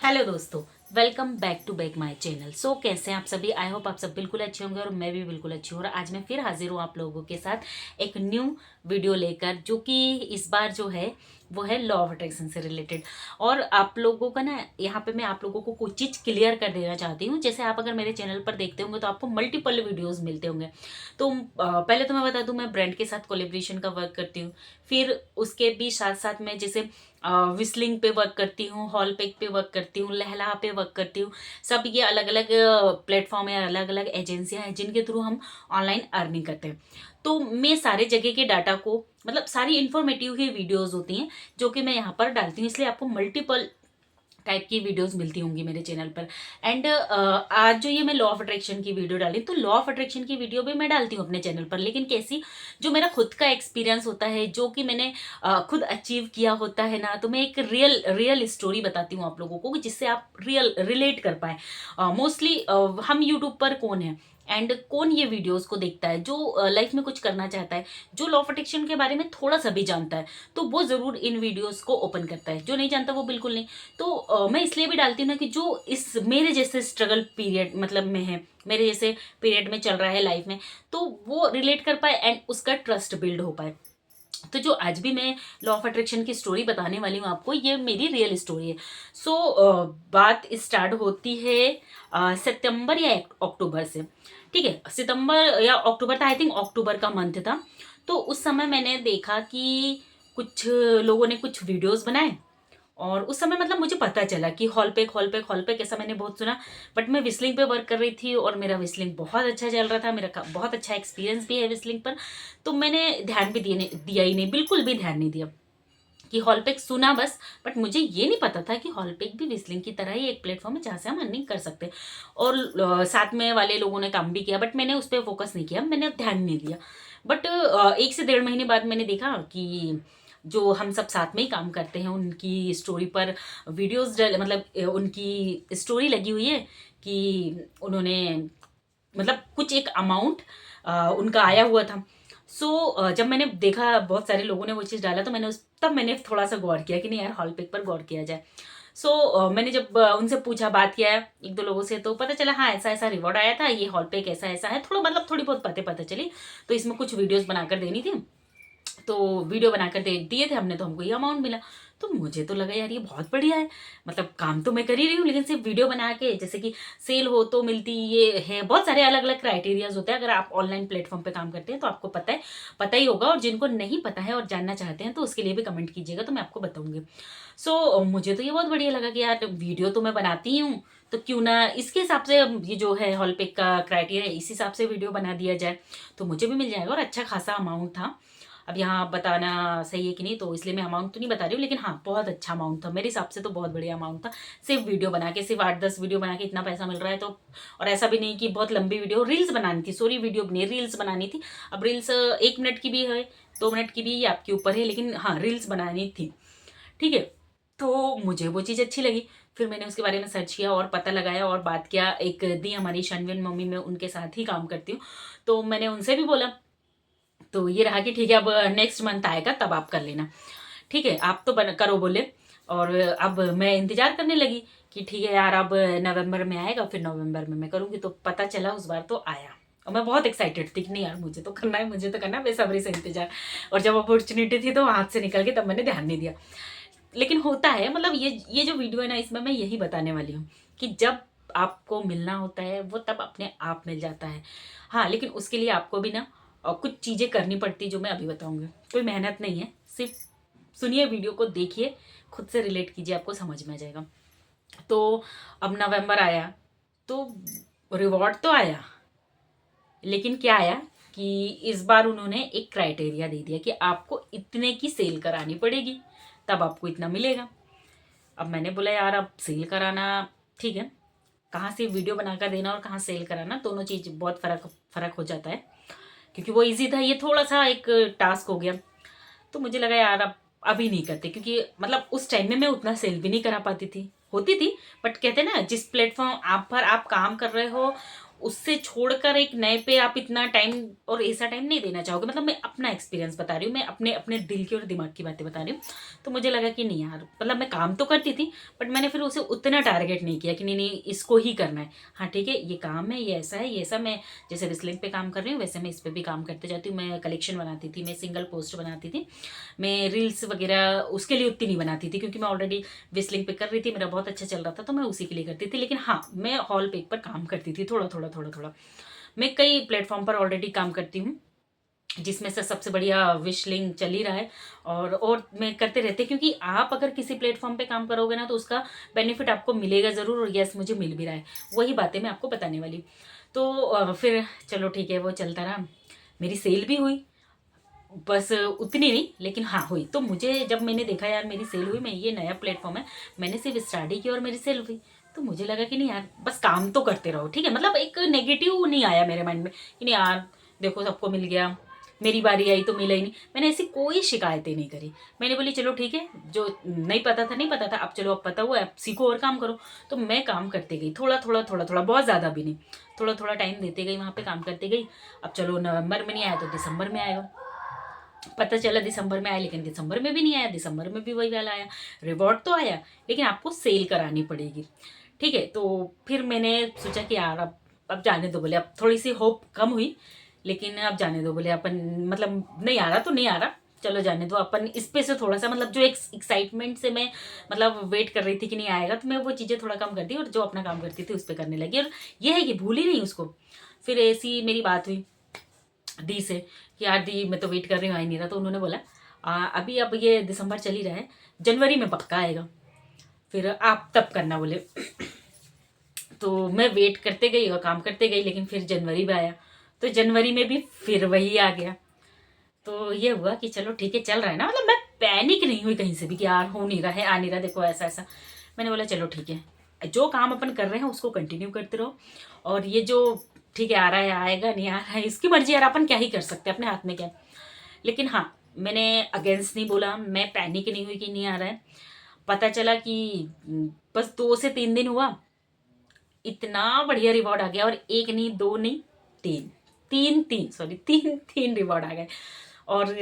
Hello दोस्तों, welcome back to back my channel. कैसे हैं आप सभी? आई होप आप सब बिल्कुल अच्छे होंगे और मैं भी बिल्कुल अच्छी हूँ। और आज मैं फिर हाजिर हूँ आप लोगों के साथ एक न्यू वीडियो लेकर, जो कि इस बार जो है वो है लॉ ऑफ अट्रैक्शन से रिलेटेड। और आप लोगों का ना, यहाँ पे मैं आप लोगों को कुछ चीज़ क्लियर कर देना चाहती हूँ। जैसे आप अगर मेरे चैनल पर देखते होंगे तो आपको मल्टीपल वीडियोज़ मिलते होंगे। तो पहले तो मैं बता दूं, मैं ब्रांड के साथ कोलेब्रेशन का वर्क करती हूँ। फिर उसके भी साथ साथ मैं जैसे विस्लिंग पे वर्क करती हूँ, हॉल पेक पे वर्क करती हूँ, लहला पे वर्क करती हूँ। सब ये अलग अलग प्लेटफॉर्म या अलग अलग एजेंसियां हैं जिनके थ्रू हम ऑनलाइन अर्निंग करते हैं। तो मैं सारे जगह के डाटा को, मतलब सारी इंफॉर्मेटिव ही वीडियोस होती हैं जो कि मैं यहाँ पर डालती हूँ, इसलिए आपको मल्टीपल टाइप की वीडियोस मिलती होंगी मेरे चैनल पर। एंड आज जो ये मैं लॉ ऑफ अट्रैक्शन की वीडियो डाली, तो लॉ ऑफ अट्रैक्शन की वीडियो भी मैं डालती हूँ अपने चैनल पर, लेकिन कैसी, जो मेरा खुद का एक्सपीरियंस होता है, जो कि मैंने खुद अचीव किया होता है ना, तो मैं एक रियल रियल स्टोरी बताती हूँ आप लोगों को, जिससे आप रिलेट कर पाए। मोस्टली हम यूट्यूब पर कौन है एंड कौन ये वीडियोस को देखता है, जो लाइफ में कुछ करना चाहता है, जो लॉ ऑफ अट्रैक्शन के बारे में थोड़ा सा भी जानता है, तो वो जरूर इन वीडियोस को ओपन करता है। जो नहीं जानता वो बिल्कुल नहीं। तो मैं इसलिए भी डालती हूँ ना, कि जो इस मेरे जैसे स्ट्रगल पीरियड मतलब में है, मेरे जैसे पीरियड में चल रहा है लाइफ में, तो वो रिलेट कर पाए एंड उसका ट्रस्ट बिल्ड हो पाए। तो जो आज भी मैं लॉ ऑफ अट्रैक्शन की स्टोरी बताने वाली हूँ आपको, ये मेरी रियल स्टोरी है। बात स्टार्ट होती है सितंबर या अक्टूबर से। ठीक है, सितंबर या अक्टूबर था, आई थिंक अक्टूबर का मंथ था। तो उस समय मैंने देखा कि कुछ लोगों ने कुछ वीडियोस बनाए, और उस समय मतलब मुझे पता चला कि हॉल पे ऐसा मैंने बहुत सुना। बट मैं विस्लिंग पे वर्क कर रही थी और मेरा विस्लिंग बहुत अच्छा चल रहा था, मेरा बहुत अच्छा एक्सपीरियंस भी है विस्लिंग पर। तो मैंने ध्यान भी दिया ही नहीं, बिल्कुल भी ध्यान नहीं दिया कि हॉलपेक सुना बस। बट मुझे ये नहीं पता था कि हॉलपेक भी विस्लिंग की तरह ही एक प्लेटफॉर्म है जहाँ से हम अर्निंग कर सकते हैं। और साथ में वाले लोगों ने काम भी किया, बट मैंने उस पर फोकस नहीं किया, मैंने ध्यान नहीं दिया। बट 1 से 1.5 महीने बाद मैंने देखा कि जो हम सब साथ में ही काम करते हैं उनकी स्टोरी पर वीडियोस डल, मतलब उनकी स्टोरी लगी हुई है कि उन्होंने, मतलब कुछ एक अमाउंट उनका आया हुआ था। जब मैंने देखा बहुत सारे लोगों ने वो चीज़ डाला, तो तब मैंने थोड़ा सा गौर किया कि नहीं यार, हॉल पेक पर गौर किया जाए। मैंने जब उनसे पूछा, बात किया है एक दो लोगों से, तो पता चला हाँ ऐसा ऐसा रिवॉर्ड आया था, ये हॉल पेक ऐसा ऐसा है, थोड़ा मतलब थोड़ी बहुत बातें पता चली। तो इसमें कुछ वीडियोस बनाकर देनी थी, तो वीडियो बनाकर दे दिए थे हमने, तो हमको ये अमाउंट मिला। तो मुझे तो लगा यार ये बहुत बढ़िया है, मतलब काम तो मैं कर ही रही हूँ, लेकिन सिर्फ वीडियो बना के, जैसे कि सेल हो तो मिलती, ये है बहुत सारे अलग अलग क्राइटेरियाज होते हैं। अगर आप ऑनलाइन प्लेटफॉर्म पे काम करते हैं तो आपको पता ही होगा, और जिनको नहीं पता है और जानना चाहते हैं तो उसके लिए भी कमेंट कीजिएगा, तो मैं आपको बताऊंगी। मुझे तो ये बहुत बढ़िया लगा कि यार वीडियो तो मैं बनाती ही हूँ, तो क्यों ना इसके हिसाब से ये जो है हॉलपेक का क्राइटेरिया, इस हिसाब से वीडियो बना दिया जाए, तो मुझे भी मिल जाएगा। और अच्छा खासा अमाउंट था। अब यहाँ बताना सही है कि नहीं, तो इसलिए मैं अमाउंट तो नहीं बता रही हूँ, लेकिन हाँ बहुत अच्छा अमाउंट था मेरे हिसाब से, तो बहुत बढ़िया अमाउंट था। सिर्फ वीडियो बना के, सिर्फ 8-10 वीडियो बना के इतना पैसा मिल रहा है तो। और ऐसा भी नहीं कि बहुत लंबी वीडियो, रील्स बनानी थी, सॉरी वीडियो नहीं, रील्स बनानी थी। अब रील्स 1 मिनट की भी है, 2 मिनट की भी, ये आपके ऊपर है, लेकिन हाँ रील्स बनानी थी। ठीक है, तो मुझे वो चीज़ अच्छी लगी। फिर मैंने उसके बारे में सर्च किया और पता लगाया और बात किया। एक दी हमारी शनविन मम्मी, मैं उनके साथ ही काम करती हूँ, तो मैंने उनसे भी बोला। तो ये रहा कि ठीक है, अब नेक्स्ट मंथ आएगा तब आप कर लेना। ठीक है, आप तो करो बोले। और अब मैं इंतजार करने लगी कि ठीक है यार, अब नवंबर में आएगा, फिर नवंबर में मैं करूँगी। तो पता चला उस बार तो आया, और मैं बहुत एक्साइटेड थी कि नहीं यार मुझे तो करना है, मुझे तो करना है, बेसब्री से इंतजार। और जब अपॉर्चुनिटी थी तो हाथ से निकल के, तब मैंने ध्यान नहीं दिया। लेकिन होता है, मतलब ये जो वीडियो है ना, इसमें मैं यही बताने वाली हूँ कि जब आपको मिलना होता है वो तब अपने आप मिल जाता है। हाँ, लेकिन उसके लिए आपको भी ना कुछ चीज़ें करनी पड़ती, जो मैं अभी बताऊंगी। कोई मेहनत नहीं है, सिर्फ सुनिए वीडियो को, देखिए, खुद से रिलेट कीजिए, आपको समझ में आ जाएगा। तो अब नवंबर आया, तो रिवॉर्ड तो आया, लेकिन क्या आया कि इस बार उन्होंने एक क्राइटेरिया दे दिया कि आपको इतने की सेल करानी पड़ेगी, तब आपको इतना मिलेगा। अब मैंने बोला यार, अब सेल कराना, ठीक है, कहाँ से वीडियो बनाकर देना और कहाँ सेल कराना, दोनों चीज़ बहुत फर्क फर्क हो जाता है। क्योंकि वो इजी था, ये थोड़ा सा एक टास्क हो गया। तो मुझे लगा यार अब अभी नहीं करते, क्योंकि मतलब उस टाइम में मैं उतना सेल भी नहीं करा पाती थी, होती थी। बट कहते हैं ना, जिस प्लेटफॉर्म आप पर आप काम कर रहे हो, उससे छोड़कर एक नए पे आप इतना टाइम और ऐसा टाइम नहीं देना चाहोगे। मतलब मैं अपना एक्सपीरियंस बता रही हूँ, मैं अपने अपने दिल की और दिमाग की बातें बता रही हूँ। तो मुझे लगा कि नहीं यार, मतलब मैं काम तो करती थी बट मैंने फिर उसे उतना टारगेट नहीं किया कि नहीं नहीं इसको ही करना है। हाँ ठीक है, ये काम है, ये ऐसा है, ये ऐसा। मैं जैसे विस्लिंग पे काम कर रही हूँ वैसे मैं इस पर भी काम करते जाती हूँ। मैं कलेक्शन बनाती थी, मैं सिंगल पोस्ट बनाती थी, मैं रील्स वगैरह उसके लिए उतनी नहीं बनाती थी क्योंकि मैं ऑलरेडी विस्लिंग पे कर रही थी, मेरा बहुत अच्छा चल रहा था तो मैं उसी के लिए करती थी। लेकिन हाँ, मैं हॉल पेक पर काम करती थी थोड़ा थोड़ा थोड़ा थोड़ा। मैं कई प्लेटफॉर्म पर ऑलरेडी काम करती हूँ, जिसमें से सबसे बढ़िया विशलिंग चल ही रहा है। और मैं करते रहते, क्योंकि आप अगर किसी प्लेटफॉर्म पे काम करोगे ना तो उसका बेनिफिट आपको मिलेगा ज़रूर, और यस मुझे मिल भी रहा है। वही बातें मैं आपको बताने वाली। तो फिर चलो ठीक है, वो चलता रहा, मेरी सेल भी हुई, बस उतनी नहीं लेकिन हाँ हुई। तो मुझे जब मैंने देखा यार मेरी सेल हुई, मैं ये नया प्लेटफॉर्म है, मैंने सिर्फ स्टडी की और मेरी सेल हुई, तो मुझे लगा कि नहीं यार बस काम तो करते रहो, ठीक है। मतलब एक नेगेटिव नहीं आया मेरे माइंड में कि नहीं यार देखो सबको मिल गया, मेरी बारी आई तो मिला ही नहीं। मैंने ऐसी कोई शिकायतें नहीं करी। मैंने बोली चलो ठीक है, जो नहीं पता था नहीं पता था, अब चलो अब पता हुआ, अब सीखो और काम करो। तो मैं काम करते गई, थोड़ा थोड़ा थोड़ा थोड़ा, बहुत ज़्यादा भी नहीं, थोड़ा थोड़ा टाइम देते गई, वहाँ पे काम करते गई। अब चलो नवंबर में नहीं आया तो दिसंबर में आएगा, पता चला दिसंबर में आया, लेकिन दिसंबर में भी नहीं आया, दिसंबर में भी वही वाला आया। रिवॉर्ड तो आया लेकिन आपको सेल करानी पड़ेगी, ठीक है। तो फिर मैंने सोचा कि यार अब जाने दो, बोले अब थोड़ी सी होप कम हुई, लेकिन अब जाने दो, बोले अपन मतलब नहीं आ रहा तो नहीं आ रहा, चलो जाने दो। अपन इस पे से थोड़ा सा मतलब जो एक एक्साइटमेंट से मैं मतलब वेट कर रही थी कि नहीं आएगा, तो मैं वो चीज़ें थोड़ा कम कर दी और जो अपना काम करती थी उस पर करने लगी। और ये है कि भूल ही नहीं उसको। फिर ऐसी मेरी बात हुई दी से कि यार दी मैं तो वेट कर रही हूँ, आ ही नहीं रहा। तो उन्होंने बोला अभी अब ये दिसंबर चल ही रहा है, जनवरी में पक्का आएगा, फिर आप तब करना बोले। तो मैं वेट करते गई और काम करते गई, लेकिन फिर जनवरी में आया, तो जनवरी में भी फिर वही आ गया। तो ये हुआ कि चलो ठीक है चल रहा है ना, मतलब मैं पैनिक नहीं हुई कहीं से भी कि यार हो नहीं रहा है, आ नहीं रहा, देखो ऐसा ऐसा। मैंने बोला चलो ठीक है, जो काम अपन कर रहे हैं उसको कंटिन्यू करते रहो, और ये जो ठीक है आ रहा है आएगा नहीं आ रहा है इसकी मर्जी यार, अपन क्या ही कर सकते हैं, अपने हाथ में क्या है। लेकिन हाँ, मैंने अगेंस्ट नहीं बोला, मैं पैनिक नहीं हुई कि नहीं आ रहा है। पता चला कि बस 2 से 3 दिन हुआ, इतना बढ़िया रिवॉर्ड आ गया, और एक नहीं दो नहीं तीन, तीन तीन सॉरी तीन तीन रिवॉर्ड आ गए। और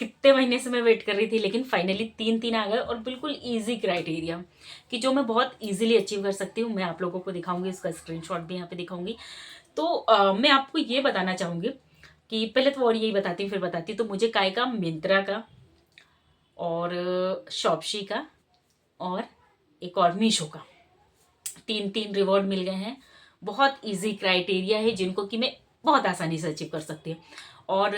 कितने महीने से मैं वेट कर रही थी, लेकिन फाइनली 3 3 आ गए, और बिल्कुल इजी क्राइटेरिया कि जो मैं बहुत इजीली अचीव कर सकती हूँ। मैं आप लोगों को दिखाऊंगी, उसका स्क्रीनशॉट भी यहाँ पे दिखाऊंगी। तो मैं आपको ये बताना चाहूँगी कि पहले तो और यही बताती हूँ फिर बताती हूँ। तो मुझे काय का, मिंत्रा का, और शॉप्सी का, और एक और मीशो का 3 3 रिवॉर्ड मिल गए हैं। बहुत इजी क्राइटेरिया है जिनको कि मैं बहुत आसानी से अचीव कर सकती हूँ, और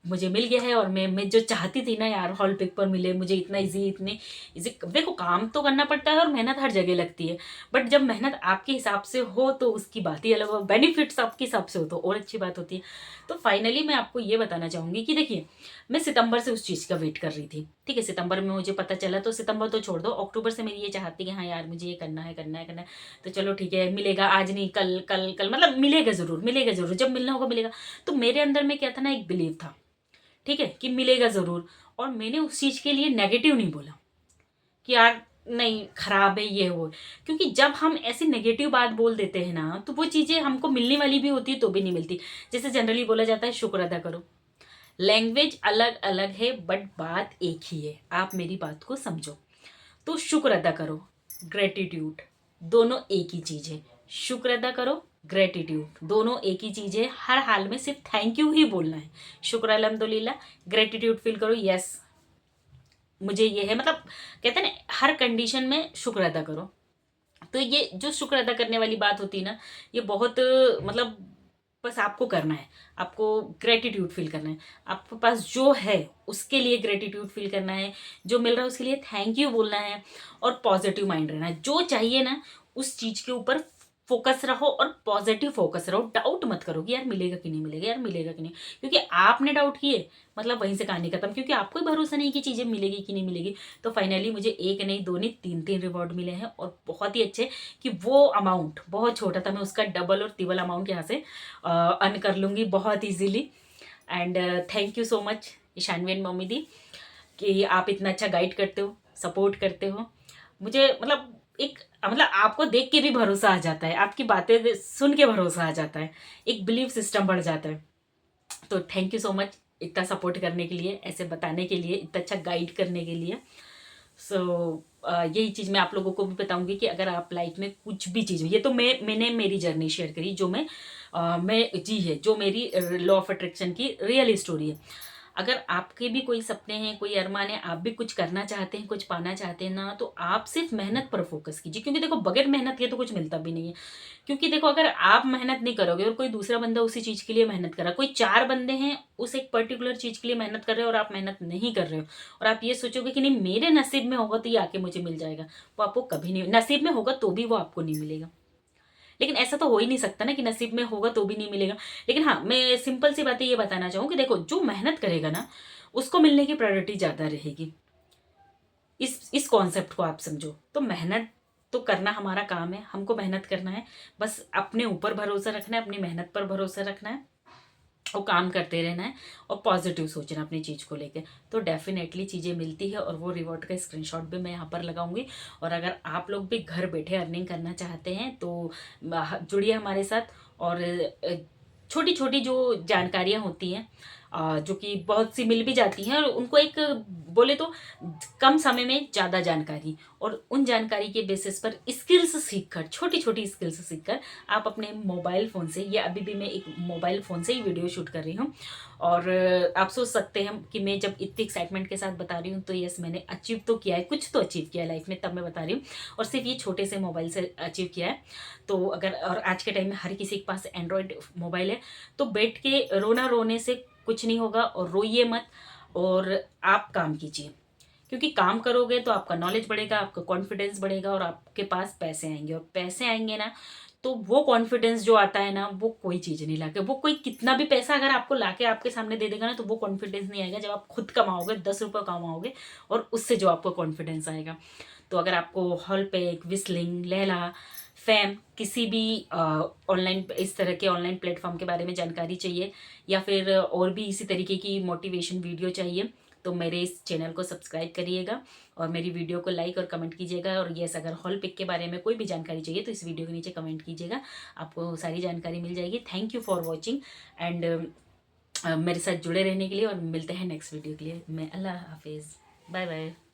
मुझे मिल गया है। और मैं जो चाहती थी ना यार हॉल पिक पर मिले मुझे, इतना इजी इतने इजी। देखो काम तो करना पड़ता है और मेहनत हर जगह लगती है, बट जब मेहनत आपके हिसाब से हो तो उसकी बात ही अलग हो, बेनिफिट्स आपके हिसाब से हो तो और अच्छी बात होती है। तो फाइनली मैं आपको ये बताना चाहूँगी कि देखिए, मैं सितंबर से उस चीज़ का वेट कर रही थी, ठीक है। सितंबर में मुझे पता चला, तो सितंबर तो छोड़ दो, अक्टूबर से मेरी ये चाहती कि हाँ यार मुझे ये करना है करना है करना है। तो चलो ठीक है, मिलेगा आज नहीं कल, कल कल मतलब मिलेगा ज़रूर, मिलेगा ज़रूर, जब मिलना होगा मिलेगा। तो मेरे अंदर में क्या था ना, एक बिलीव था, ठीक है, कि मिलेगा ज़रूर। और मैंने उस चीज़ के लिए नेगेटिव नहीं बोला कि यार नहीं खराब है ये वो, क्योंकि जब हम ऐसी नेगेटिव बात बोल देते हैं ना तो वो चीज़ें हमको मिलने वाली भी होती है तो भी नहीं मिलती। जैसे जनरली बोला जाता है शुक्र अदा करो। लैंग्वेज अलग अलग है बट बात एक ही है, आप मेरी बात को समझो। तो शुक्र अदा करो, ग्रेटिट्यूड, दोनों एक ही चीज़ है। शुक्र अदा करो, ग्रेटिट्यूड, दोनों एक ही चीज़ है। हर हाल में सिर्फ थैंक यू ही बोलना है। शुक्र अल्हम्दुलिल्लाह, ग्रेटिट्यूड फील करो, यस मुझे ये है, मतलब कहते हैं ना हर कंडीशन में शुक्र अदा करो। तो ये जो शुक्र अदा करने वाली बात होती है ना, ये बहुत मतलब बस आपको करना है, आपको ग्रेटिट्यूड फील करना है। आपके पास जो है उसके लिए ग्रेटिट्यूड फील करना है, जो मिल रहा है उसके लिए थैंक यू बोलना है, और पॉजिटिव माइंड रहना है। जो चाहिए ना उस चीज़ के ऊपर फोकस रहो, और पॉजिटिव फोकस रहो। डाउट मत करो कि यार मिलेगा कि नहीं मिलेगा, यार मिलेगा कि नहीं, क्योंकि आपने डाउट किए मतलब वहीं से कहानी खत्म, क्योंकि आपको ही भरोसा नहीं कि चीज़ें मिलेगी कि नहीं मिलेगी। तो फाइनली मुझे एक नहीं दो नहीं 3 3 रिवॉर्ड मिले हैं, और बहुत ही अच्छे, कि वो अमाउंट बहुत छोटा था, मैं उसका डबल और ट्रिपल अमाउंट यहाँ से अर्न कर लूँगी बहुत easily. And thank you so much Ishanvi and mummy दी, कि आप इतना अच्छा गाइड करते हो, सपोर्ट करते हो मुझे। मतलब एक मतलब आपको देख के भी भरोसा आ जाता है, आपकी बातें सुन के भरोसा आ जाता है, एक बिलीव सिस्टम बढ़ जाता है। तो थैंक यू सो मच इतना सपोर्ट करने के लिए, ऐसे बताने के लिए, इतना अच्छा गाइड करने के लिए। सो यही चीज़ मैं आप लोगों को भी बताऊंगी कि अगर आप लाइफ में कुछ भी चीज़, ये तो मैंने मेरी जर्नी शेयर करी जो मैं जी है, जो मेरी लॉ ऑफ अट्रैक्शन की रियल स्टोरी है। अगर आपके भी कोई सपने हैं, कोई अरमान है, आप भी कुछ करना चाहते हैं, कुछ पाना चाहते हैं ना, तो आप सिर्फ मेहनत पर फोकस कीजिए, क्योंकि देखो बगैर मेहनत के तो कुछ मिलता भी नहीं है। क्योंकि देखो अगर आप मेहनत नहीं करोगे और कोई दूसरा बंदा उसी चीज के लिए मेहनत कर रहा है, कोई चार बंदे हैं उस एक पर्टिकुलर चीज के लिए मेहनत कर रहे हो और आप मेहनत नहीं कर रहे हो, और आप ये सोचोगे कि नहीं मेरे नसीब में होगा तो ये आके मुझे मिल जाएगा, वो आपको कभी नहीं, नसीब में होगा तो भी वो आपको नहीं मिलेगा। लेकिन ऐसा तो हो ही नहीं सकता ना कि नसीब में होगा तो भी नहीं मिलेगा। लेकिन हाँ, मैं सिंपल सी बातें ये बताना चाहूँ कि देखो जो मेहनत करेगा ना उसको मिलने की प्रायोरिटी ज्यादा रहेगी। इस कॉन्सेप्ट को आप समझो। तो मेहनत तो करना हमारा काम है, हमको मेहनत करना है, बस अपने ऊपर भरोसा रखना है, अपनी मेहनत पर भरोसा रखना है और काम करते रहना है और पॉजिटिव सोचना अपनी चीज़ को लेकर। तो डेफिनेटली चीज़ें मिलती है और वो रिवॉर्ड का स्क्रीनशॉट भी मैं यहाँ पर लगाऊंगी। और अगर आप लोग भी घर बैठे अर्निंग करना चाहते हैं तो जुड़िए हमारे साथ। और छोटी छोटी जो जानकारियाँ होती हैं जो कि बहुत सी मिल भी जाती हैं, और उनको एक बोले तो कम समय में ज़्यादा जानकारी, और उन जानकारी के बेसिस पर स्किल्स सीखकर, छोटी छोटी स्किल्स सीखकर आप अपने मोबाइल फ़ोन से, या अभी भी मैं एक मोबाइल फ़ोन से ही वीडियो शूट कर रही हूँ। और आप सोच सकते हैं कि मैं जब इतनी एक्साइटमेंट के साथ बता रही हूँ तो यस मैंने अचीव तो किया है, कुछ तो अचीव किया है लाइफ में, तब मैं बता रही हूँ। और सिर्फ ये छोटे से मोबाइल से अचीव किया है। तो अगर, और आज के टाइम में हर किसी के पास एंड्रॉयड मोबाइल है, तो बैठ के रोना रोने से कुछ नहीं होगा, और रोइए मत और आप काम कीजिए। क्योंकि काम करोगे तो आपका नॉलेज बढ़ेगा, आपका कॉन्फिडेंस बढ़ेगा और आपके पास पैसे आएंगे, और पैसे आएंगे ना तो वो कॉन्फिडेंस जो आता है ना वो कोई चीज़ नहीं लाके, वो कोई कितना भी पैसा अगर आपको लाके आपके सामने दे देगा ना तो वो कॉन्फिडेंस नहीं आएगा। जब आप खुद कमाओगे, 10 रुपये कमाओगे और उससे जो आपको कॉन्फिडेंस आएगा। तो अगर आपको hall pack, whistling, Laila, fam, किसी भी ऑनलाइन, इस तरह के ऑनलाइन प्लेटफॉर्म के बारे में जानकारी चाहिए, या फिर और भी इसी तरीके की मोटिवेशन वीडियो चाहिए, तो मेरे इस चैनल को सब्सक्राइब करिएगा और मेरी वीडियो को लाइक और कमेंट कीजिएगा। और यस, अगर हॉल पिक के बारे में कोई भी जानकारी चाहिए तो इस वीडियो के नीचे कमेंट कीजिएगा, आपको सारी जानकारी मिल जाएगी। Thank you for watching and मेरे साथ जुड़े रहने के लिए, और मिलते हैं नेक्स्ट वीडियो के लिए। मैं अल्लाह हाफिज़, बाय बाय।